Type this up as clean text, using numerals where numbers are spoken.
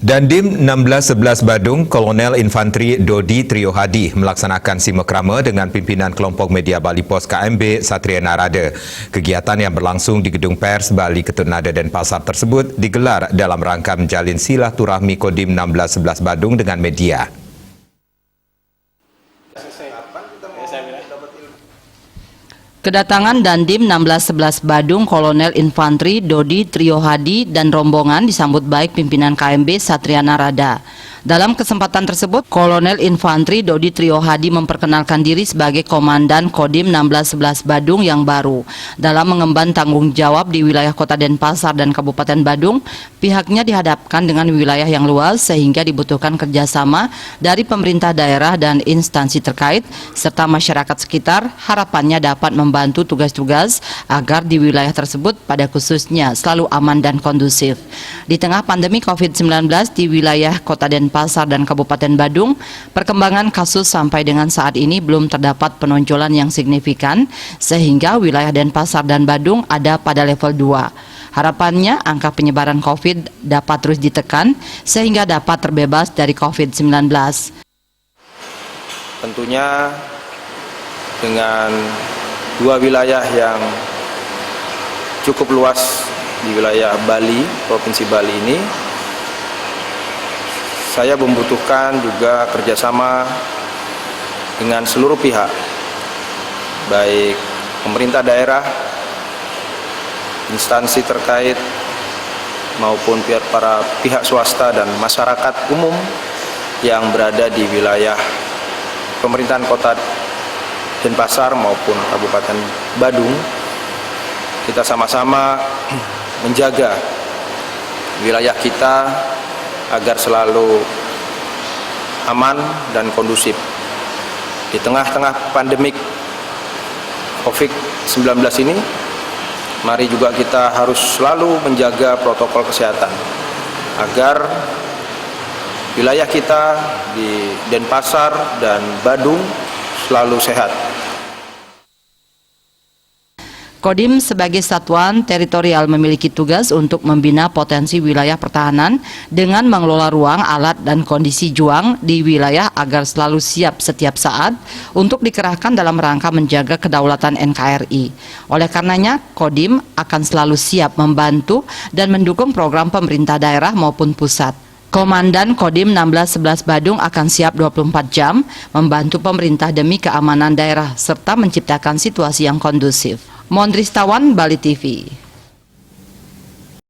Dandim 1611 Badung, Kolonel Infantri Dodi Trio Hadi melaksanakan simekrama dengan pimpinan kelompok media Bali Pos KMB Satria Narada. Kegiatan yang berlangsung di Gedung Pers Bali Ketut Nada Denpasar tersebut digelar dalam rangka menjalin silaturahmi Kodim 1611 Badung dengan media. Kedatangan Dandim 1611 Badung Kolonel Infantri Dodi Trio Hadi dan rombongan disambut baik pimpinan KMB Satria Narada. Dalam kesempatan tersebut, Kolonel Infantri Dodi Trio Hadi memperkenalkan diri sebagai Komandan Kodim 1611 Badung yang baru. Dalam mengemban tanggung jawab di wilayah Kota Denpasar dan Kabupaten Badung, pihaknya dihadapkan dengan wilayah yang luas sehingga dibutuhkan kerjasama dari pemerintah daerah dan instansi terkait, serta masyarakat sekitar. Harapannya dapat membantu tugas-tugas agar di wilayah tersebut pada khususnya selalu aman dan kondusif. Di tengah pandemi COVID-19 di wilayah Kota Denpasar dan Kabupaten Badung, perkembangan kasus sampai dengan saat ini belum terdapat penonjolan yang signifikan, sehingga wilayah Denpasar dan Badung ada pada level 2. Harapannya angka penyebaran COVID dapat terus ditekan sehingga dapat terbebas dari COVID-19. Tentunya dengan dua wilayah yang cukup luas di wilayah Bali, Provinsi Bali ini, saya membutuhkan juga kerjasama dengan seluruh pihak, baik pemerintah daerah, instansi terkait, maupun para pihak swasta dan masyarakat umum yang berada di wilayah pemerintahan Kota Denpasar maupun Kabupaten Badung. Kita sama-sama menjaga wilayah kita agar selalu aman dan kondusif. Di tengah-tengah pandemik COVID-19 ini, mari juga kita harus selalu menjaga protokol kesehatan agar wilayah kita di Denpasar dan Badung selalu sehat. Kodim sebagai satuan teritorial memiliki tugas untuk membina potensi wilayah pertahanan dengan mengelola ruang, alat, dan kondisi juang di wilayah agar selalu siap setiap saat untuk dikerahkan dalam rangka menjaga kedaulatan NKRI. Oleh karenanya, Kodim akan selalu siap membantu dan mendukung program pemerintah daerah maupun pusat. Komandan Kodim 1611 Badung akan siap 24 jam membantu pemerintah demi keamanan daerah serta menciptakan situasi yang kondusif. Mondristawan, Bali TV.